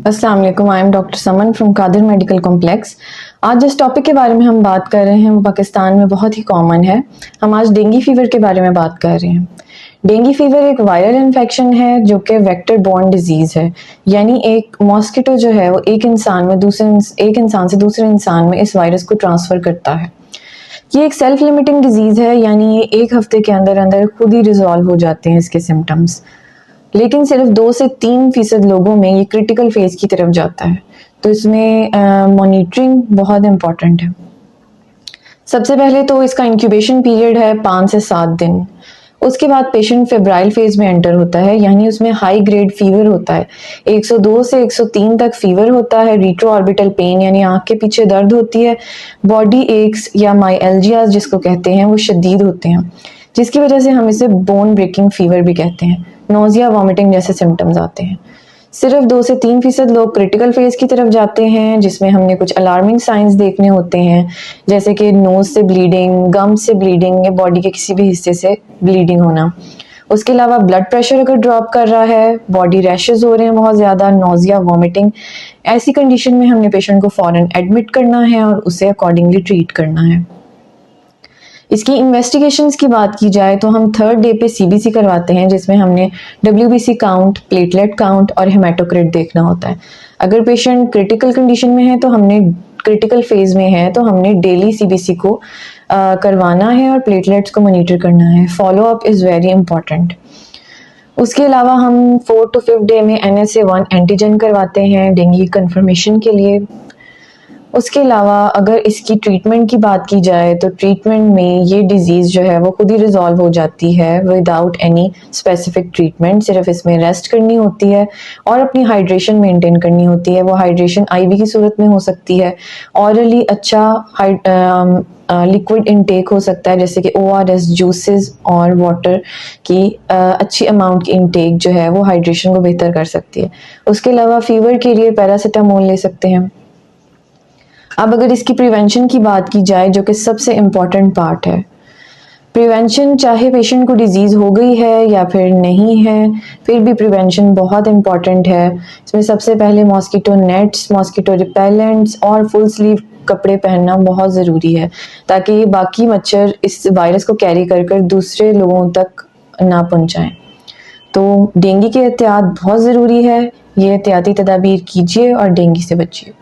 अस्सलाम वालेकुम, I am doctor Saman from Qadir medical complex. आज जिस टॉपिक के बारे में हम बात कर रहे हैं वो पाकिस्तान में बहुत ही कॉमन है। हम आज डेंगू फीवर के बारे में बात कर रहे हैं। डेंगू फीवर एक वायरल इन्फेक्शन है जो कि वेक्टर बोर्न डिजीज़ है, यानी एक मॉस्किटो जो है वो एक इंसान से दूसरे इंसान में इस वायरस को ट्रांसफ़र करता है। ये एक सेल्फ लिमिटिंग डिजीज़ है, यानी ये एक हफ्ते के अंदर अंदर खुद ही रिजॉल्व हो जाते हैं इसके सिम्टम्स। लेकिन सिर्फ 2 से 3% लोगों में ये क्रिटिकल फेज की तरफ जाता है, तो इसमें मॉनिटरिंग बहुत इम्पॉर्टेंट है। सबसे पहले तो इसका इंक्यूबेशन पीरियड है 5 से 7 दिन। उसके बाद पेशेंट फेब्राइल फेज में एंटर होता है, यानी उसमें हाई ग्रेड फीवर होता है। 102 से 103 तक फीवर होता है। रिट्रो ऑर्बिटल पेन यानी आंख के पीछे दर्द होती है। बॉडी एक्स या माइएल्जियाज जिसको कहते हैं वो शदीद होते हैं, जिसकी वजह से हम इसे बोन ब्रेकिंग फीवर भी कहते हैं। नोजिया, वॉमिटिंग जैसे सिम्टम्स आते हैं। सिर्फ 2 से 3% लोग क्रिटिकल फेज की तरफ जाते हैं, जिसमें हमने कुछ अलार्मिंग साइंस देखने होते हैं, जैसे कि नोज से ब्लीडिंग, गम से ब्लीडिंग या बॉडी के किसी भी हिस्से से ब्लीडिंग होना। उसके अलावा ब्लड प्रेशर अगर ड्रॉप कर रहा है, बॉडी रैशेज हो रहे हैं बहुत ज़्यादा, नोजिया, वॉमिटिंग, ऐसी कंडीशन में हमने पेशेंट को फ़ौरन एडमिट करना है और उसे अकॉर्डिंगली ट्रीट करना है। इसकी इन्वेस्टिगेशंस की बात की जाए तो हम 3rd डे पे सीबीसी करवाते हैं, जिसमें हमने डब्ल्यूबीसी काउंट, प्लेटलेट काउंट और हेमाटोक्रिट देखना होता है। अगर पेशेंट क्रिटिकल कंडीशन में है तो हमने क्रिटिकल फेज में है तो हमने डेली सीबीसी को करवाना है और प्लेटलेट्स को मॉनिटर करना है। Follow up is very important. उसके अलावा हम 4th to 5th डे में NSA-1 एंटीजन करवाते हैं डेंगू कंफर्मेशन के लिए। उसके अलावा अगर इसकी ट्रीटमेंट की बात की जाए तो ट्रीटमेंट में ये डिज़ीज़ जो है वो खुद ही रिजॉल्व हो जाती है विदाउट एनी स्पेसिफिक ट्रीटमेंट। सिर्फ इसमें रेस्ट करनी होती है और अपनी हाइड्रेशन मेंटेन करनी होती है। वो हाइड्रेशन आईवी की सूरत में हो सकती है, ऑरली अच्छा लिक्विड इनटेक हो सकता है, जैसे कि ORS जूसेस और वाटर की अच्छी अमाउंट की इनटेक जो है वो हाइड्रेशन को बेहतर कर सकती है। उसके अलावा फीवर के लिए पैरासीटामोल ले सकते हैं। अब अगर इसकी प्रिवेंशन की बात की जाए, जो कि सबसे इम्पॉर्टेंट पार्ट है, प्रिवेंशन चाहे पेशेंट को डिजीज़ हो गई है या फिर नहीं है, फिर भी प्रिवेंशन बहुत इम्पॉर्टेंट है। इसमें सबसे पहले मॉस्किटो नेट्स, मॉस्किटो रिपेलेंट्स और फुल स्लीव कपड़े पहनना बहुत ज़रूरी है, ताकि ये बाकी मच्छर इस वायरस को कैरी कर कर दूसरे लोगों तक ना पहुँचाएँ। तो डेंगू की एहतियात बहुत ज़रूरी है। ये एहतियाती तदाबीर कीजिए और डेंगू से बचिए।